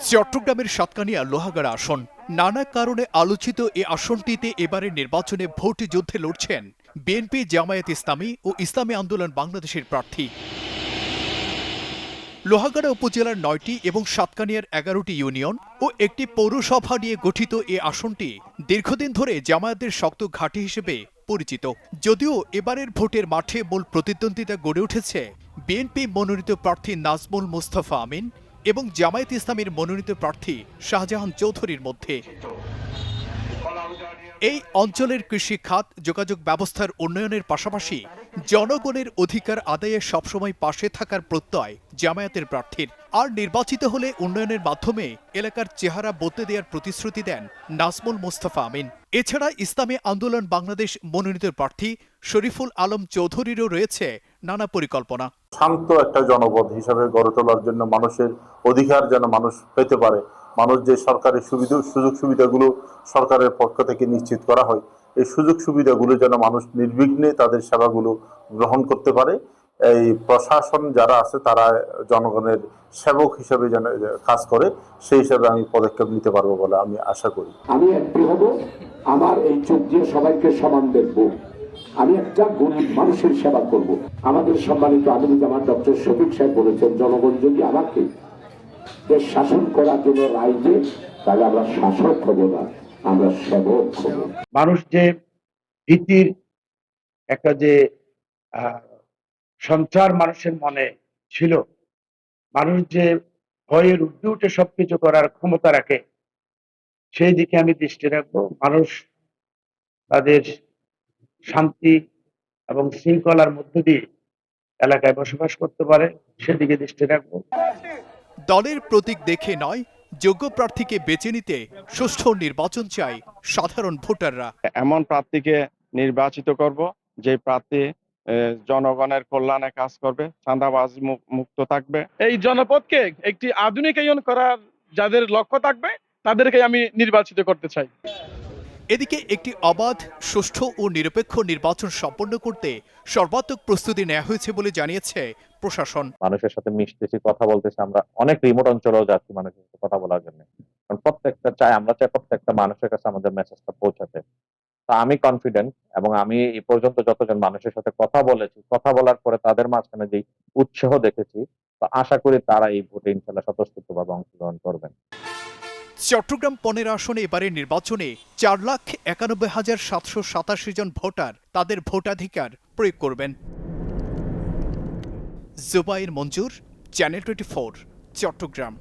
চট্টগ্রামের সাতকানিয়া লোহাগাড়া আসন। নানা কারণে আলোচিত এ আসনটিতে এবারের নির্বাচনে ভোট যুদ্ধে লড়ছেন বিএনপি, জামায়াত ইসলামী ও ইসলামী আন্দোলন বাংলাদেশের প্রার্থী। লোহাগাড়া উপজেলার ৯টি এবং সাতকানিয়ার ১১টি ইউনিয়ন ও একটি পৌরসভা নিয়ে গঠিত এ আসনটি দীর্ঘদিন ধরে জামায়াতের শক্ত ঘাঁটি হিসেবে পরিচিত। যদিও এবারের ভোটের মাঠে মূল প্রতিদ্বন্দ্বিতা গড়ে উঠেছে বিএনপি মনোনীত প্রার্থী নাজমুল মুস্তাফা আমিন এবং জামায়াত ইসলামীর মনোনীত প্রার্থী শাহজাহান চৌধুরীর মধ্যে। এই অঞ্চলের কৃষি খাত, যোগাযোগ ব্যবস্থার উন্নয়নের পাশাপাশি জনগণের অধিকার আদায়ে সবসময় পাশে থাকার প্রত্যয় জামায়াতের প্রার্থীর। আর নির্বাচিত হলে উন্নয়নের মাধ্যমে এলাকার চেহারা বদলে দেওয়ার প্রতিশ্রুতি দেন নাজমুল মুস্তাফা আমিন। এছাড়া ইসলামী আন্দোলন বাংলাদেশ মনোনীত প্রার্থী শরীফুল আলম চৌধুরীরও রয়েছে নানা পরিকল্পনা। শান্ত একটা জনপদ হিসাবে গড়ে তোলার জন্য মানুষের অধিকার যেন মানুষ পেতে পারে, মানুষ যে সরকারি সুযোগ সুবিধাগুলো সরকারের পক্ষ থেকে নিশ্চিত করা হয়, এই সুযোগ সুবিধাগুলো যেন মানুষ নির্বিঘ্নে তাদের সেবাগুলো গ্রহণ করতে পারে। এই প্রশাসন যারা আছে তারা জনগণের সেবক হিসেবে যেন কাজ করে, সেই হিসাবে আমি পদক্ষেপ নিতে পারবো বলে আমি আশা করি। আমি একটি হব, আমার এই চোখ দিয়ে সবাইকে সমান দেখব, আমি একটা গরিব মানুষের সেবা করব। আমাদের সম্মানিত আমির জামাত ডক্টর শফিক সাহেব বলেছেন, জনগণ যদি আমাকে দেশ শাসন করার জন্য রায় দেয়, তাহলে আমরা শাসক হব না, আমরা সেবক হব। মানুষ যে ভীতির একটা যে সঞ্চার মানুষের মনে ছিল, মানুষ যে ভয়ের ঊর্ধ্বে উঠে সবকিছু করার ক্ষমতা রাখে, সেই দিকে আমি দৃষ্টি রাখবো। মানুষ তাদের শান্তি এবং শৃঙ্খলার মধ্য দিয়ে এলাকায় বসবাস করতে পারে, সেদিকে দৃষ্টি রাখবো। দলের প্রতীক দেখে নয়, যোগ্য প্রার্থীকে বেছে নিতে সুষ্ঠু নির্বাচন চাই সাধারণ ভোটাররা। এমন প্রার্থীকে নির্বাচিত করব যে প্রার্থী জনগণের কল্যাণে কাজ করবে, চাঁদাবাজ মুক্ত থাকবে। এই জনপদকে একটি আধুনিকায়ন করার যাদের লক্ষ্য থাকবে, তাদেরকে আমি নির্বাচিত করতে চাই। এদিকে একটি অবাধ, সুষ্ঠু ও নিরপেক্ষ নির্বাচন সম্পন্ন করতে সর্বাত্মক প্রস্তুতি নেওয়া হয়েছে বলে জানিয়েছে প্রশাসন। মানুষের সাথে মিশতেছি, কথা বলতেছি, আমরা অনেক রিমোট অঞ্চলেও যাচ্ছি মানুষের সাথে কথা বলার জন্য, কারণ আমরা চাই প্রত্যেকটা মানুষের কাছে আমাদের মেসেজটা পৌঁছাতে। তো আমি কনফিডেন্ট, এবং আমি এই পর্যন্ত যতজন মানুষের সাথে কথা বলেছি, কথা বলার পরে তাদের মাঝখানে যে উৎসাহ দেখেছি, তো আশা করি তারা এই ভোটে ইনশাল্লাহ স্বতঃস্ফূর্তভাবে অংশগ্রহণ করবেন। চট্টগ্রাম 15 আসনে এবারের নির্বাচনে 4,91,787 জন ভোটার তাদের ভোটাধিকার প্রয়োগ করবেন। জুবাইর মঞ্জুর, চ্যানেল 24, চট্টগ্রাম।